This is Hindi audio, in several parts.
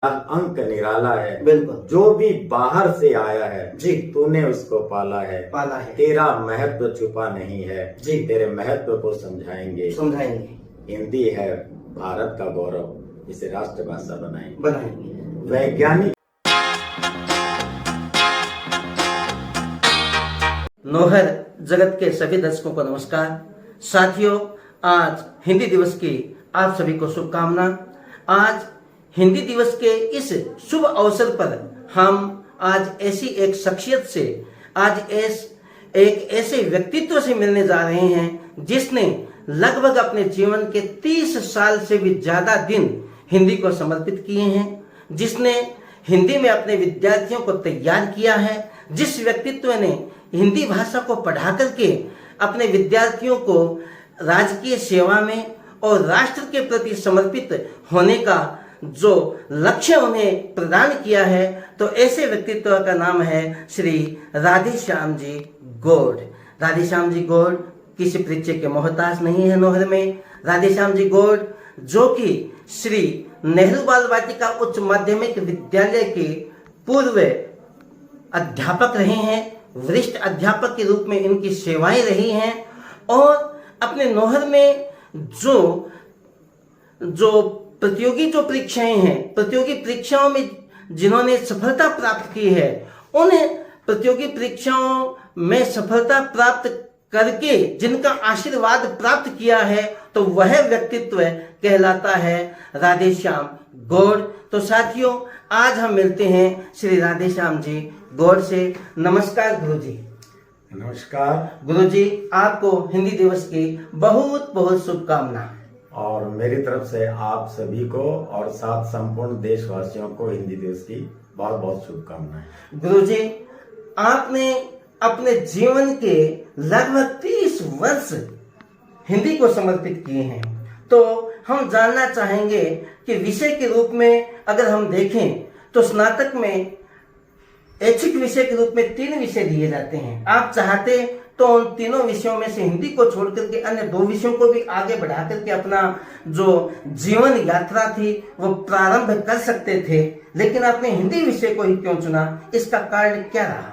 अंक निराला है। बिल्कुल। जो भी बाहर से आया है जी, तूने उसको पाला है। तेरा महत्व छुपा नहीं है जी, तेरे महत्व को समझाएंगे। हिंदी है भारत का गौरव, इसे राष्ट्रभाषा बनाएंगे। वैज्ञानिक नौहर जगत के सभी दर्शकों को नमस्कार। साथियों, आज हिंदी दिवस की आप सभी को शुभकामना। आज हिंदी दिवस के इस शुभ अवसर पर हम आज ऐसी एक शख्सियत से, आज एक ऐसे व्यक्तित्व से मिलने जा रहे हैं जिसने लगभग अपने जीवन के 30 साल से भी ज्यादा दिन हिंदी को समर्पित किए हैं, जिसने हिंदी में अपने विद्यार्थियों को तैयार किया है, जिस व्यक्तित्व ने हिंदी भाषा को पढ़ा करके अपने विद्यार्थियों को राजकीय सेवा में और राष्ट्र के प्रति समर्पित होने का जो लक्ष्य उन्हें प्रदान किया है, तो ऐसे व्यक्तित्व का नाम है श्री राधेश्याम जी गौड़। राधेश्याम जी गौड़ किसी परिचय के मोहताज नहीं है नौहर में। राधेश्याम जी गौड़ जो कि श्री नेहरू बाल बालिका उच्च माध्यमिक विद्यालय के पूर्व अध्यापक रहे हैं, वरिष्ठ अध्यापक के रूप में इनकी सेवाएं रही हैं, और अपने नौहर में जो प्रतियोगी परीक्षाएं हैं, प्रतियोगी परीक्षाओं में जिन्होंने सफलता प्राप्त की है, उन प्रतियोगी परीक्षाओं में सफलता प्राप्त करके जिनका आशीर्वाद प्राप्त किया है, तो वह व्यक्तित्व कहलाता है राधेश्याम गौड़। तो साथियों, आज हम मिलते हैं श्री राधेश्याम जी गौड़ से। नमस्कार गुरुजी। नमस्कार गुरुजी, आपको हिंदी दिवस की बहुत बहुत शुभकामना। और मेरी तरफ से आप सभी को और साथ संपूर्ण देशवासियों को हिंदी दिवस की बहुत बहुत शुभकामनाएं। गुरुजी, आपने अपने जीवन के लगभग 30 वर्ष हिंदी को समर्पित किए हैं, तो हम जानना चाहेंगे कि विषय के रूप में अगर हम देखें तो स्नातक में ऐच्छिक विषय के रूप में 3 विषय दिए जाते हैं। आप चाहते तो उन तीनों विषयों में से हिंदी को छोड़ करके अन्य 2 विषयों को भी आगे बढ़ा करके अपना जो जीवन यात्रा थी वो प्रारंभ कर सकते थे, लेकिन आपने हिंदी विषय को ही क्यों चुना? इसका कारण क्या रहा?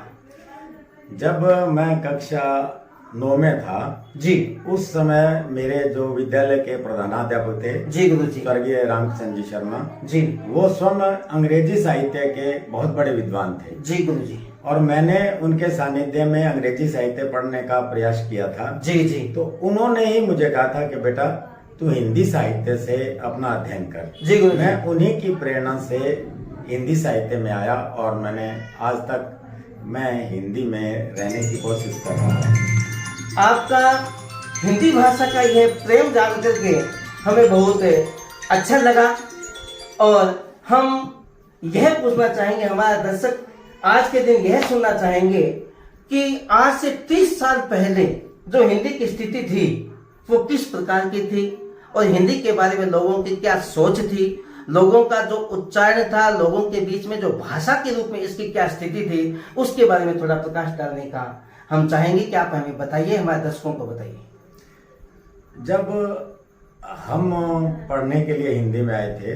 जब मैं कक्षा 9 में था जी, उस समय मेरे जो विद्यालय के प्रधानाध्यापक थे जी गुरुजी, स्वर्गीय रामचंद्र जी शर्मा जी, वो स्वयं अंग्रेजी साहित्य के बहुत बड़े विद्वान थे। जी गुरुजी, और मैंने उनके सानिध्य में अंग्रेजी साहित्य पढ़ने का प्रयास किया था। जी जी, तो उन्होंने ही मुझे कहा था कि बेटा तू हिंदी साहित्य से अपना अध्ययन कर। जी गुरुजी। मैं उन्हीं की प्रेरणा से हिंदी साहित्य में आया और मैंने आज तक मैं हिंदी में रहने की कोशिश कर रहा हूँ। आपका हिंदी भाषा का यह प्रेम जान करके हमें बहुत अच्छा लगा, और हम यह पूछना चाहेंगे, हमारा दर्शक आज के दिन यह सुनना चाहेंगे कि आज से 30 साल पहले जो हिंदी की स्थिति थी वो किस प्रकार की थी, और हिंदी के बारे में लोगों की क्या सोच थी, लोगों का जो उच्चारण था, लोगों के बीच में जो भाषा के रूप में इसकी क्या स्थिति थी, उसके बारे में थोड़ा प्रकाश डालने का हम चाहेंगे कि आप हमें बताइए, हमारे दर्शकों को बताइए। जब हम पढ़ने के लिए हिंदी में आए थे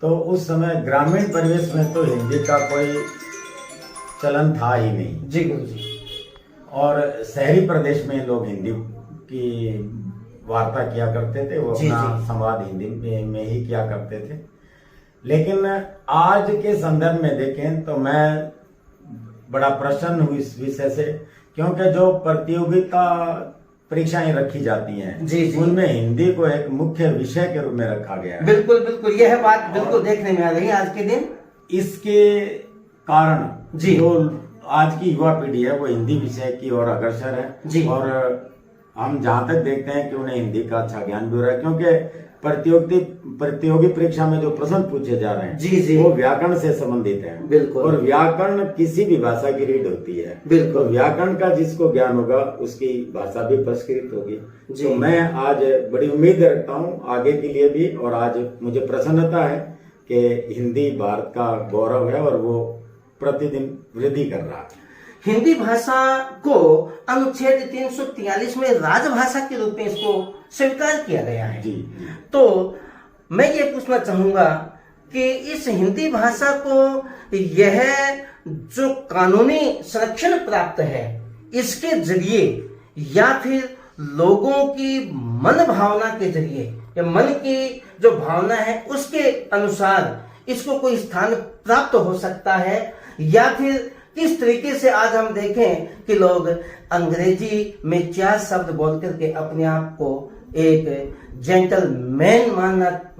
तो उस समय ग्रामीण परिवेश में तो हिंदी का कोई चलन था ही नहीं। जी गुरुजी। और शहरी प्रदेश में लोग हिंदी की वार्ता किया करते थे, वो अपना संवाद हिंदी में ही किया करते थे। लेकिन आज के संदर्भ में देखें तो मैं बड़ा प्रसन्न हूँ इस विषय से, क्योंकि जो प्रतियोगिता परीक्षाएं रखी जाती हैं जी, उनमें हिंदी को एक मुख्य विषय के रूप में रखा गया है। बिल्कुल बिल्कुल, यह बात बिल्कुल देखने में आ रही है आज के दिन। इसके कारण जी, जो आज की युवा पीढ़ी है वो हिंदी विषय की ओर अग्रसर है जी, और हम जहाँ तक देखते हैं कि उन्हें हिंदी का अच्छा ज्ञान भी हो रहा है, क्योंकि प्रतियोगी परीक्षा में जो प्रश्न पूछे जा रहे हैं जी जी, वो व्याकरण से संबंधित है। बिल्कुल। और व्याकरण किसी भी भाषा की रीढ़ होती है। बिल्कुल। तो व्याकरण का जिसको ज्ञान होगा उसकी भाषा भी परिष्कृत होगी। तो मैं आज बड़ी उम्मीद रखता हूँ आगे के लिए भी, और आज मुझे प्रसन्नता है कि हिंदी भारत का गौरव है और वो प्रतिदिन वृद्धि कर रहा है। हिंदी भाषा को अनुच्छेद 343 में राजभाषा के रूप में इसको स्वीकार किया गया है। जी। तो मैं ये पूछना चाहूंगा कि इस हिंदी भाषा को यह जो कानूनी संरक्षण प्राप्त है, इसके जरिए या फिर लोगों की मन भावना के जरिए या मन की जो भावना है उसके अनुसार इसको कोई स्थान प्राप्त हो सकता है, या फिर किस तरीके से आज हम देखें कि लोग अंग्रेजी में 4 शब्द बोल करके अपने आप को एक जेंटलमैन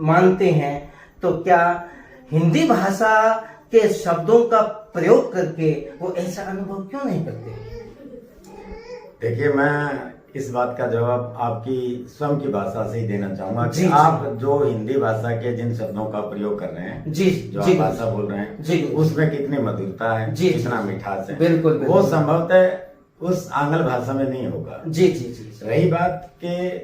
मानते हैं, तो क्या हिंदी भाषा के शब्दों का प्रयोग करके वो ऐसा अनुभव क्यों नहीं करते? देखिए, मैं इस बात का जवाब आपकी स्वयं की भाषा से ही देना चाहूंगा जी, कि आप जो हिंदी भाषा के जिन शब्दों का प्रयोग कर रहे हैं, जी, जो जी, आप भाषा बोल रहे हैं, जी, उसमें कितनी मधुरता है, जी, कितना मिठास है, बिल्कुल, बिल्कुल, वो संभवतः उस आंग्ल भाषा में नहीं होगा। जी जी जी। रही बात के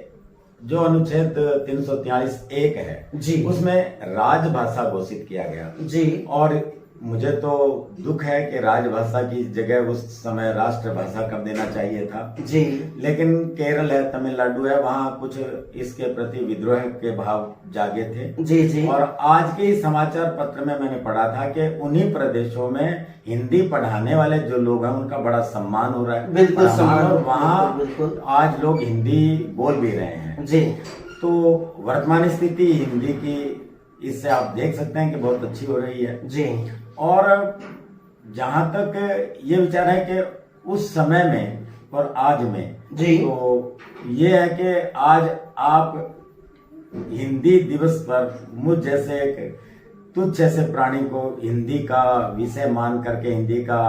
जो अनुच्छेद 343(1) है, जी, उसमें राजभाषा घोषित किया गया जी, और मुझे तो दुख है कि राजभाषा की जगह उस समय राष्ट्रभाषा कर देना चाहिए था। जी, लेकिन केरल है, तमिलनाडु है, वहाँ कुछ इसके प्रति विद्रोह के भाव जागे थे। जी, जी, और आज के ही समाचार पत्र में मैंने पढ़ा था कि उन्हीं प्रदेशों में हिंदी पढ़ाने वाले जो लोग हैं उनका बड़ा सम्मान हो रहा है, बिल्कुल सम्मान, और वहाँ बिल्कुल, आज लोग हिंदी बोल भी रहे हैं। जी, तो वर्तमान स्थिति हिंदी की, इससे आप देख सकते हैं कि बहुत अच्छी हो रही है। जी, और जहां तक ये विचार है कि उस समय में और आज में, जी, तो ये है कि आज आप हिंदी दिवस पर मुझ जैसे एक तुच्छ ऐसे प्राणी को हिंदी का विषय मान करके, हिंदी का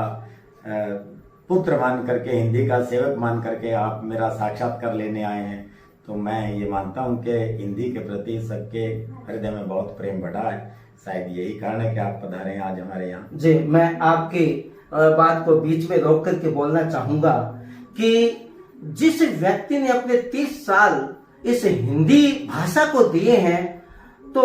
पुत्र मान करके, हिंदी का सेवक मान करके आप मेरा साक्षात्कार लेने आए हैं, तो मैं ये मानता हूं कि हिंदी के प्रति सबके हृदय में बहुत प्रेम बढ़ा है। शायद यही कारण है कि आप पधारे हैं आज हमारे यहाँ। जी, मैं आपकी बात को बीच में रोक करके बोलना चाहूंगा कि जिस व्यक्ति ने अपने 30 साल इस हिंदी भाषा को दिए हैं, तो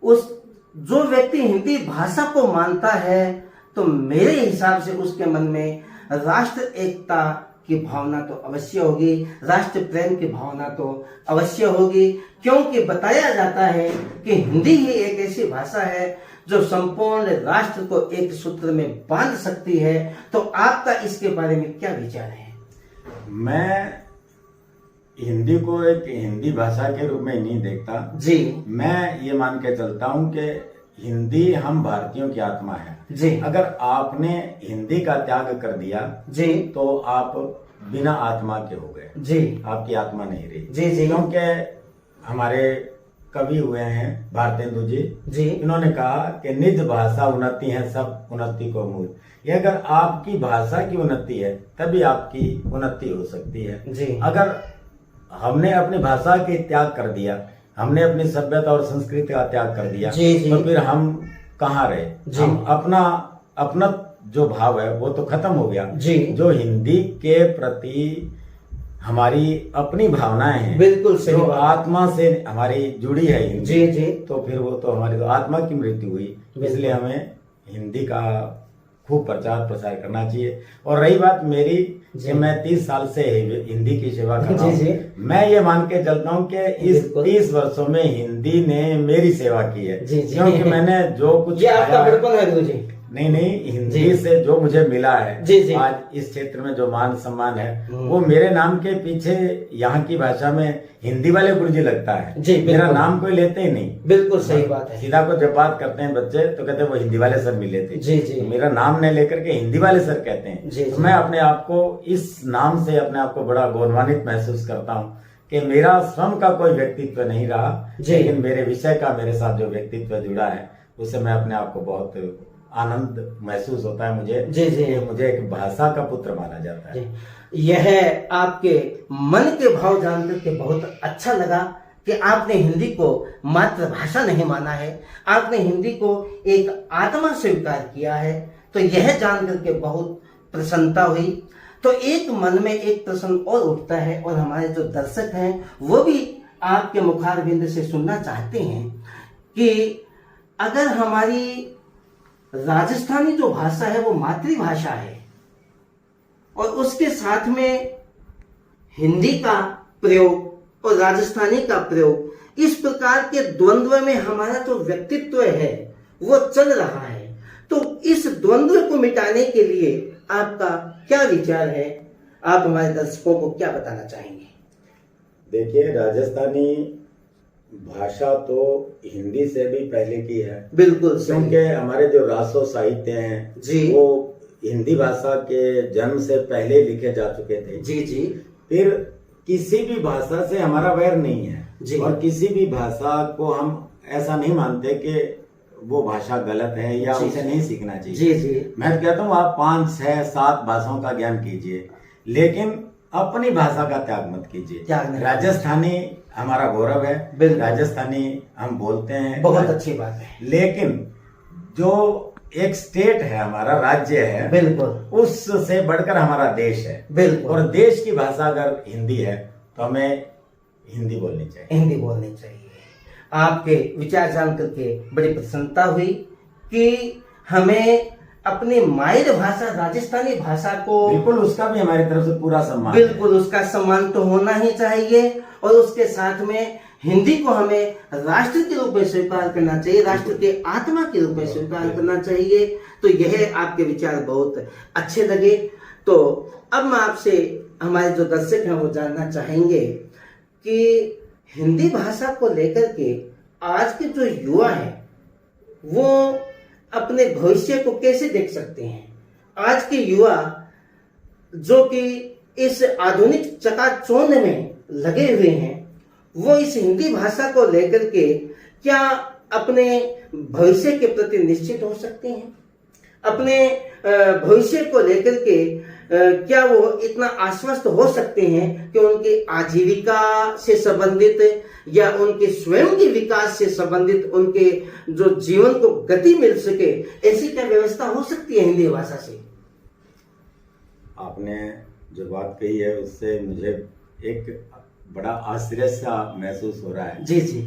उस जो व्यक्ति हिंदी भाषा को मानता है, तो मेरे हिसाब से उसके मन में राष्ट्र एकता की भावना तो अवश्य होगी, राष्ट्र प्रेम की भावना तो अवश्य होगी, क्योंकि बताया जाता है कि हिंदी ही एक ऐसी भाषा है जो संपूर्ण राष्ट्र को एक सूत्र में बांध सकती है। तो आपका इसके बारे में क्या विचार है? मैं हिंदी को एक हिंदी भाषा के रूप में नहीं देखता जी, मैं ये मान के चलता हूँ कि हिंदी हम भारतीयों की आत्मा है जी। अगर आपने हिंदी का त्याग कर दिया जी, तो आप बिना आत्मा के हो गए जी, आपकी आत्मा नहीं रही। जी, जी, क्योंकि हमारे कवि हुए हैं भारतेंदु जी, जी, इन्होंने कहा कि निज भाषा उन्नति है सब उन्नति को मूल। ये अगर आपकी भाषा की उन्नति है तभी आपकी उन्नति हो सकती है। जी, अगर हमने अपनी भाषा के त्याग कर दिया, हमने अपनी सभ्यता और संस्कृति का त्याग कर दिया, जी, जी, तो फिर हम कहाँ रहे? हम अपना जो भाव है वो तो खत्म हो गया। जी, जो हिंदी के प्रति हमारी अपनी भावनाएं हैं, बिल्कुल सही जो बात। आत्मा से हमारी जुड़ी है हिंदी, जी, जी, तो फिर वो तो हमारी तो आत्मा की मृत्यु हुई। इसलिए हमें हिंदी का खूब प्रचार प्रसार करना चाहिए। और रही बात मेरी कि मैं 30 साल से हिंदी की सेवा कर रहा हूँ, मैं ये मान के चलता हूँ कि इस 30 वर्षों में हिंदी ने मेरी सेवा की है। क्योंकि मैंने जो कुछ ये आपका बड़पन है गुरु जी। नहीं, हिंदी से जो मुझे मिला है, जी, जी, आज इस क्षेत्र में जो मान सम्मान है, वो मेरे नाम के पीछे यहाँ की भाषा में हिंदी वाले गुरुजी लगता है। जी, मेरा नाम कोई लेते ही नहीं। बिल्कुल सही बात है। सीधा को जब बात करते हैं बच्चे तो कहते हैं वो हिंदी वाले सर मिले थे। जी, जी, मेरा नाम नहीं लेकर के हिंदी वाले सर कहते हैं। जी, तो मैं अपने आप को इस नाम से अपने आप को बड़ा गौरवान्वित महसूस करता हूँ कि मेरा स्वयं का कोई व्यक्तित्व नहीं रहा, लेकिन मेरे विषय का मेरे साथ जो व्यक्तित्व जुड़ा है उससे मैं अपने आप को बहुत आनंद महसूस होता है मुझे। जी, जी, मुझे एक भाषा का पुत्र माना जाता है। यह आपके मन के भाव जानकर के बहुत अच्छा लगा कि आपने हिंदी को मातृभाषा नहीं माना है, आपने हिंदी को एक आत्मा स्वीकार किया है। तो यह जानकर के बहुत प्रसन्नता हुई। तो एक मन में एक प्रश्न और उठता है, और हमारे जो दर्शक हैं वो भी आपके मुखारबिंद से सुनना चाहते हैं कि अगर हमारी राजस्थानी जो भाषा है वो मातृभाषा है और उसके साथ में हिंदी का प्रयोग और राजस्थानी का प्रयोग, इस प्रकार के द्वंद्व में हमारा जो व्यक्तित्व है वो चल रहा है। तो इस द्वंद्व को मिटाने के लिए आपका क्या विचार है? आप हमारे दर्शकों को क्या बताना चाहेंगे? देखिए, राजस्थानी भाषा तो हिंदी से भी पहले की है। बिल्कुल सही। क्योंकि हमारे जो रासो साहित्य हैं जी, वो हिंदी भाषा के जन्म से पहले लिखे जा चुके थे। जी जी। फिर किसी भी भाषा से हमारा वैर नहीं है जी। और किसी भी भाषा को हम ऐसा नहीं मानते कि वो भाषा गलत है या जी, उसे नहीं सीखना चाहिए। जी जी। मैं तो कहता हूँ आप 5, 6, 7 भाषाओं का ज्ञान कीजिए, लेकिन अपनी भाषा का त्याग मत कीजिए। त्याग नहीं। राजस्थानी हमारा गौरव है, बिल्कुल। राजस्थानी हम बोलते हैं, बहुत अच्छी बात है। लेकिन जो एक स्टेट है, हमारा राज्य है, बिल्कुल, उससे बढ़कर हमारा देश है। बिल्कुल। और देश की भाषा अगर हिंदी है तो हमें हिंदी बोलनी चाहिए। हिंदी बोलनी चाहिए। आपके विचार जान करके बड़ी प्रसन्नता हुई कि हमें अपनी मातृभाषा राजस्थानी भाषा को बिल्कुल, उसका भी हमारी तरफ से पूरा सम्मान है। बिल्कुल, उसका सम्मान तो होना ही चाहिए और उसके साथ में हिंदी को हमें राष्ट्र के रूप में स्वीकार करना चाहिए, राष्ट्र के आत्मा के रूप में स्वीकार करना चाहिए। तो यह आपके विचार बहुत अच्छे लगे। तो अब मैं आपसे, हमारे जो दर्शक हैं वो जानना चाहेंगे कि हिंदी भाषा को लेकर के आज के जो युवा हैं वो अपने भविष्य को कैसे देख सकते हैं? आज के युवा जो कि इस आधुनिक चकाचौंध में लगे हुए हैं, वो इस हिंदी भाषा को लेकर के क्या अपने भविष्य के प्रति निश्चित हो सकते हैं? अपने भविष्य को लेकर के क्या वो इतना आश्वस्त हो सकते हैं कि उनकी आजीविका से संबंधित या उनके स्वयं के विकास से संबंधित उनके जो जीवन को गति मिल सके, ऐसी क्या व्यवस्था हो सकती है हिंदी भाषा से? आपने जो बात कही है उससे मुझे एक बड़ा आश्चर्य सा महसूस हो रहा है। जी जी।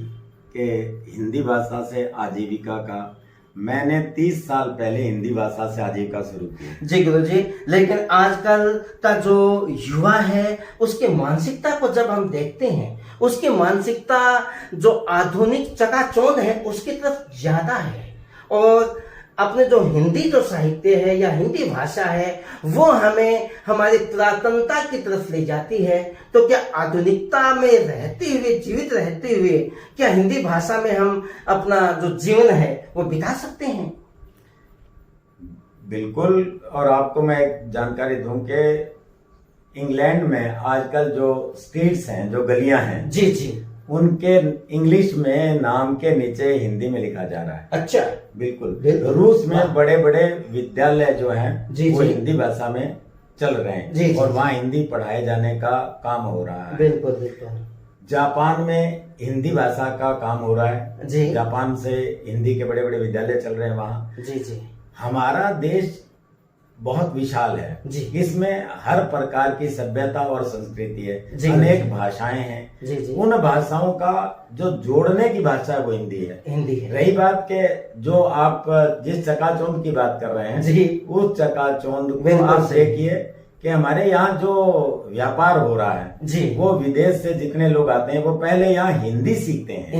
कि हिंदी भाषा से आजीविका का, मैंने 30 साल पहले हिंदी भाषा से आजीविका शुरू की। जी गुरुजी, लेकिन आजकल का जो युवा है उसके मानसिकता को जब हम देखते हैं, उसकी मानसिकता जो आधुनिक चकाचौंध है उसकी तरफ ज्यादा है और अपने जो हिंदी जो साहित्य है या हिंदी भाषा है वो हमें हमारी पुरातनता की तरफ ले जाती है। तो क्या आधुनिकता में रहते हुए, जीवित रहते हुए, क्या हिंदी भाषा में हम अपना जो जीवन है वो बिता सकते हैं? बिल्कुल। और आपको मैं एक जानकारी दूं कि इंग्लैंड में आजकल जो स्ट्रीट्स हैं, जो गलियां हैं, जी जी, उनके इंग्लिश में नाम के नीचे हिंदी में लिखा जा रहा है। अच्छा, बिल्कुल। रूस में बड़े बड़े विद्यालय जो हैं वो जी। हिंदी भाषा में चल रहे हैं जी, और वहाँ हिंदी पढ़ाए जाने का काम हो रहा है। बिल्कुल बिल्कुल। जापान में हिंदी भाषा का काम हो रहा है जी। जापान से हिंदी के बड़े बड़े विद्यालय चल रहे हैं वहाँ। जी जी। हमारा देश बहुत विशाल है जी। इसमें हर प्रकार की सभ्यता और संस्कृति जी। है, अनेक भाषाएं हैं। जी जी। उन भाषाओं का जो जोड़ने की भाषा है वो हिंदी है। हिंदी है। रही बात के जो आप जिस चकाचौंध की बात कर रहे हैं जी। उस चकाचौंध को बिल्कुल आप सही। देखिए कि हमारे यहाँ जो व्यापार हो रहा है जी। वो विदेश से जितने लोग आते हैं वो पहले यहाँ हिंदी सीखते हैं,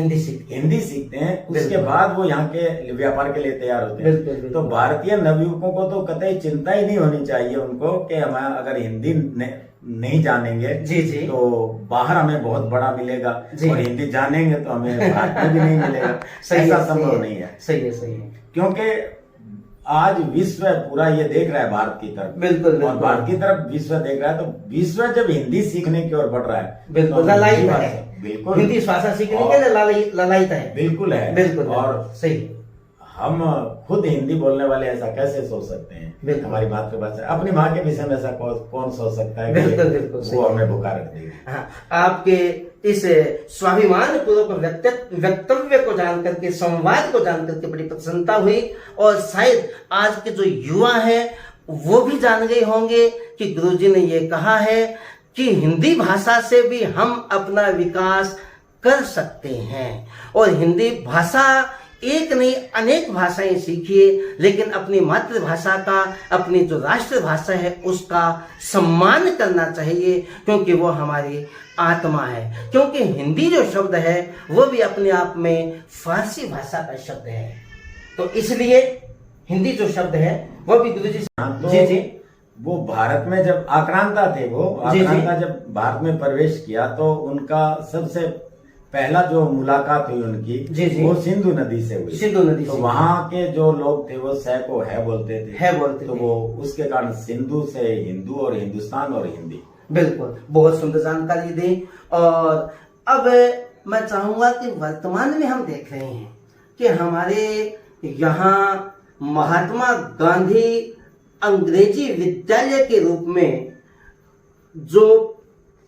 हिंदी सीखते हैं, उसके बिल्कुल। बाद वो यहाँ के व्यापार के लिए तैयार होते हैं। बिल्कुल, बिल्कुल। तो भारतीय नवयुवकों को तो कतई चिंता ही नहीं होनी चाहिए उनको कि हम अगर हिंदी नहीं जानेंगे जी जी। तो बाहर हमें बहुत बड़ा मिलेगा जी। और हिंदी जानेंगे तो हमें भारत में भी नहीं मिलेगा। ऐसा संभव नहीं है। सही है, सही है। क्योंकि आज विश्व पूरा ये देख रहा है भारत की तरफ। बिल्कुल, और भारत की तरफ विश्व देख रहा है, तो विश्व जब हिंदी सीखने की ओर बढ़ रहा है बिल्कुल, तो ललायित हिंदी है। भाषा- बिल्कुल हिंदी भाषा सीखने के लिए ललायित है। बिल्कुल है। बिल्कुल और सही। हम खुद हिंदी बोलने वाले ऐसा कैसे सोच सकते हैं? बिल्कुल। हमारी मातृभाषा, अपनी माँ के विषय में ऐसा कौन सोच सकता है कि बिल्कुल, बिल्कुल, वो सही। हमें भुखा रख देगी। हाँ, आपके इस स्वाभिमान पूर्वक वक्तव्य को जान करके, संवाद को जान करके बड़ी प्रसन्नता हुई और शायद आज के जो युवा हैं वो भी जान गए होंगे कि गुरुजी ने ये कहा है कि हिंदी भाषा से भी हम अपना विकास कर सकते हैं। और हिंदी भाषा एक नहीं अनेक भाषाएं सीखिए, लेकिन अपनी मातृभाषा का, अपनी जो राष्ट्रभाषा है उसका सम्मान करना चाहिए, क्योंकि वो हमारी आत्मा है। क्योंकि हिंदी जो शब्द है वो भी अपने आप में फारसी भाषा का शब्द है तो इसलिए हिंदी जो शब्द है वो भी गुरु जी तो जी जी वो भारत में जब आक्रांता थे, वो जी, जी। आक्रांता जब भारत में प्रवेश किया तो उनका सबसे पहला जो मुलाकात हुई उनकी, जी, जी। वो सिंधु नदी से हुई। सिंधु नदी तो से। वहाँ के जो लोग थे वो सह को है बोलते थे, तो थे। वो उसके कारण सिंधु से हिंदू और हिंदुस्तान और हिंदी। बिल्कुल, बहुत सुंदर जानकारी दी। और अब मैं चाहूंगा कि वर्तमान में हम देख रहे हैं कि हमारे यहाँ महात्मा गांधी अंग्रेजी विद्यालय के रूप में जो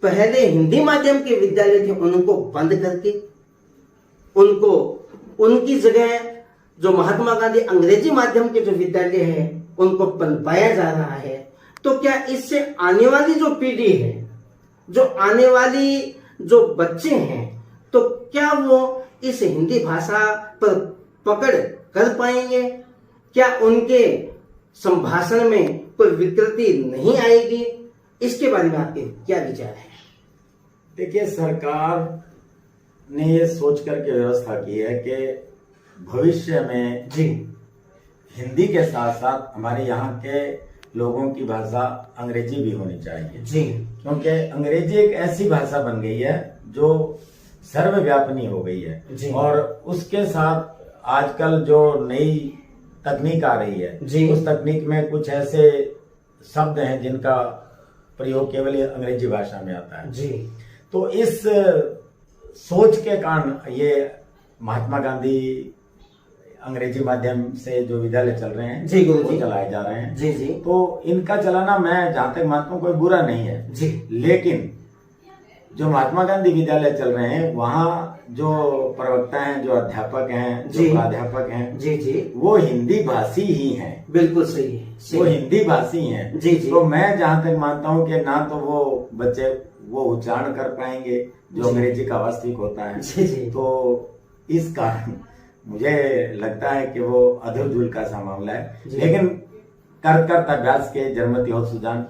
पहले हिंदी माध्यम के विद्यालय थे उनको बंद करके उनको उनकी जगह जो महात्मा गांधी अंग्रेजी माध्यम के जो विद्यालय है उनको पनपाया जा रहा है। तो क्या इससे आने वाली जो पीढ़ी है, जो आने वाली जो बच्चे हैं, तो क्या वो इस हिंदी भाषा पर पकड़ कर पाएंगे? क्या उनके संभाषण में कोई विकृति नहीं आएगी? इसके बारे में आपके क्या विचार है? देखिए, सरकार ने ये सोच करके व्यवस्था की है कि भविष्य में जी हिंदी के साथ साथ हमारे यहाँ के लोगों की भाषा अंग्रेजी भी होनी चाहिए जी, क्योंकि अंग्रेजी एक ऐसी भाषा बन गई है जो सर्वव्यापनी हो गई है जी। और उसके साथ आजकल जो नई तकनीक आ रही है जी। उस तकनीक में कुछ ऐसे शब्द हैं जिनका प्रयोग केवल अंग्रेजी भाषा में आता है। जी। तो इस सोच के कारण ये महात्मा गांधी अंग्रेजी माध्यम से जो विद्यालय चल रहे हैं जी, गुरु वो जी। चलाए जा रहे हैं। जी जी तो इनका चलाना मैं जहां तक मानता हूँ कोई बुरा नहीं है जी। लेकिन जो महात्मा गांधी विद्यालय चल रहे हैं वहाँ जो प्रवक्ता हैं, जो अध्यापक हैं, जो जी। प्राध्यापक हैं, जी जी, वो हिंदी भाषी ही हैं। बिल्कुल सही है, सही वो है। हिंदी भाषी हैं। जी, जी। तो मैं जहां तक मानता हूँ कि ना तो वो बच्चे वो उच्चारण कर पाएंगे जो जी। अंग्रेजी का वास्तविक होता है। जी, जी। तो इस कारण मुझे लगता है कि वो अधूर का सा मामला है, जी। लेकिन कर अभ्यास के जन्मति हो सुजान,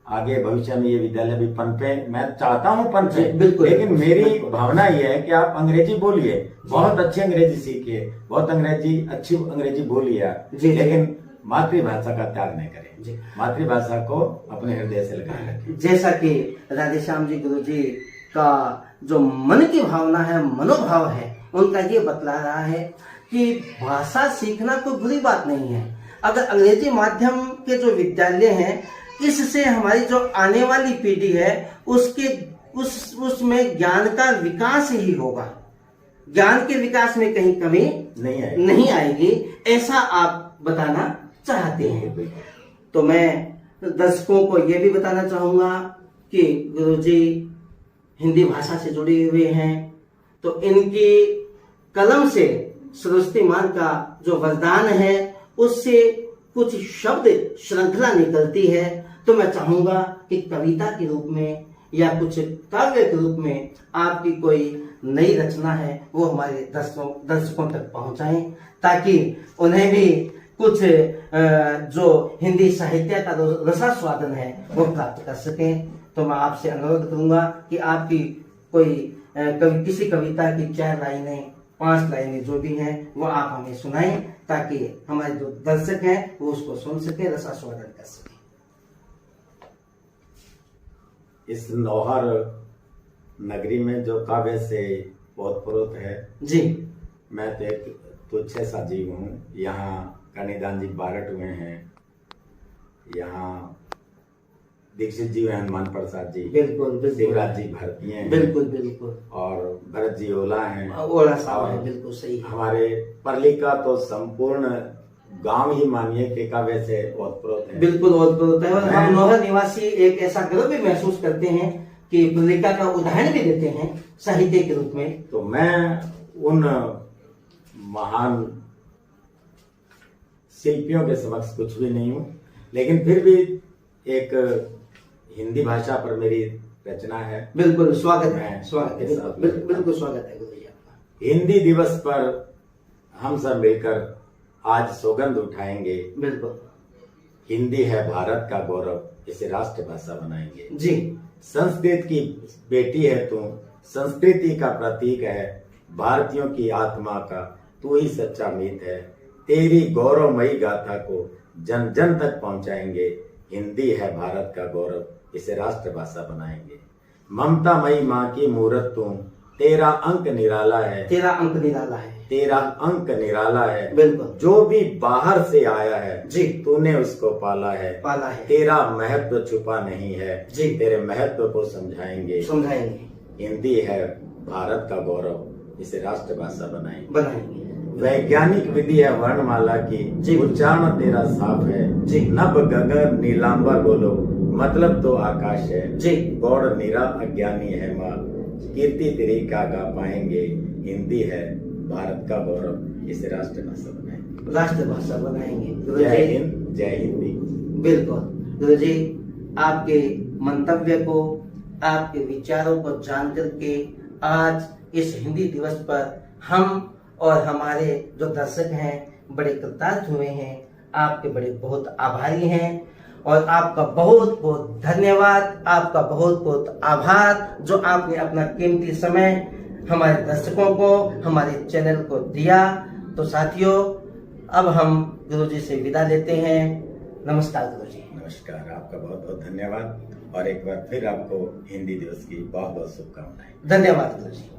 आगे भविष्य में ये विद्यालय भी पनपे, मैं चाहता हूँ पनपे, जी, बिल्कुल, लेकिन बिल्कुल, मेरी बिल्कुल। भावना ये है कि आप अंग्रेजी बोलिए, बहुत अच्छी अंग्रेजी सीखिए, बहुत अच्छी अंग्रेजी बोलिए आप, जी, जी। लेकिन मातृभाषा का त्याग नहीं करें। जी। मातृभाषा को अपने हृदय से लगाए रखें। जैसा कि राधेश्याम जी गुरु जी का जो मन की भावना है, मनोभाव है, उनका ये बतला रहा है कि भाषा सीखना कोई बुरी बात नहीं है। अगर अंग्रेजी माध्यम के जो विद्यालय हैं, इससे हमारी जो आने वाली पीढ़ी है उसमें ज्ञान का विकास ही होगा, ज्ञान के विकास में कहीं कमी नहीं आएगी, ऐसा आप बताना चाहते हैं। तो मैं दर्शकों को यह भी बताना चाहूंगा कि गुरुजी हिंदी भाषा से जुड़े हुए हैं, तो इनकी कलम से सरस्वती मां का जो वरदान है उससे कुछ शब्द श्रृंखला निकलती है। तो मैं चाहूंगा कि कविता के रूप में या कुछ काव्य के रूप में आपकी कोई नई रचना है वो हमारे दर्शकों तक पहुंचाएं, ताकि उन्हें भी कुछ जो हिंदी साहित्य का रसास्वादन है वो प्राप्त कर सकें। तो मैं आपसे अनुरोध करूंगा कि आपकी कोई किसी कविता की 4 लाइनें 5 लाइनें जो भी हैं वो आप हमें सुनाएं, ताकि हमारे जो दर्शक हैं वो उसको सुन सके, रसास्वादन कर सके। इस नौहर नगरी में जो काव्य से ओतप्रोत है जी, मैं तो एक तुच्छ सा जीव हूँ। यहाँ कन्हैदान जी बारट हुए हैं, यहाँ दीक्षित जी हैं, हनुमान प्रसाद जी, बिल्कुल शिवराज जी भारती हैं, बिल्कुल और भरत जी ओला हैं, ओला साहब है, और बिल्कुल सही है। हमारे परली का तो संपूर्ण गांव ही मानिए कि काव्य से ओतप्रोत है। बिल्कुल ओतप्रोत है, और हम नौहर निवासी एक ऐसा गर्व भी महसूस करते हैं कि पत्रिका का उदाहरण भी देते हैं साहित्य के रूप में। तो मैं उन महान शिल्पियों के समक्ष कुछ भी नहीं हूँ, लेकिन फिर भी एक हिंदी भाषा पर मेरी रचना है। बिल्कुल स्वागत है, बिल्कुल स्वागत है गुरु जी आपका। हिंदी दिवस पर हम सब मिलकर आज सौगंध उठाएंगे, बिल्कुल हिंदी है भारत का गौरव, इसे राष्ट्रभाषा बनाएंगे। जी, संस्कृत की बेटी है तू, संस्कृति का प्रतीक है, भारतीयों की आत्मा का तू ही सच्चा मीत है, तेरी गौरवमयी गाथा को जन जन तक पहुंचाएंगे। हिंदी है भारत का गौरव, इसे राष्ट्रभाषा बनाएंगे। ममतामयी माँ की मूरत तू, तेरा अंक निराला है, तेरा अंक निराला है, तेरा अंक निराला है। बिल्कुल। जो भी बाहर से आया है जी, तूने उसको पाला है, पाला है। तेरा महत्व छुपा नहीं है जी, तेरे महत्व को समझाएंगे। समझाएंगे। हिंदी है भारत का गौरव, इसे राष्ट्रभाषा बनाएंगे। वैज्ञानिक विधि है वर्णमाला की, जी, उच्चारण तेरा साफ है। जी, नभ गगन नीलांबर बोलो, मतलब तो आकाश है। जी, गौड़ निरा अज्ञानी है माँ, कीर्ति तेरी का गा पाएंगे। हिंदी है भारत का गौरव, इसे राष्ट्रभाषा बनाएंगे। राष्ट्रभाषा बनाएंगे। जय हिंद, जय हिंदी। बिल्कुल गुरु जी, आपके मंतव्य को, आपके विचारों को जान करके आज इस हिंदी दिवस पर हम और हमारे जो दर्शक हैं बड़े कृतार्थ हुए हैं। आपके बड़े बहुत आभारी हैं और आपका बहुत बहुत धन्यवाद, आपका बहुत बहुत आभार जो आपने अपना कीमती समय हमारे दर्शकों को, हमारे चैनल को दिया। तो साथियों, अब हम गुरुजी से विदा लेते हैं। नमस्कार गुरुजी। नमस्कार, आपका बहुत बहुत धन्यवाद और एक बार फिर आपको हिंदी दिवस की बहुत बहुत शुभकामनाएं। धन्यवाद गुरुजी।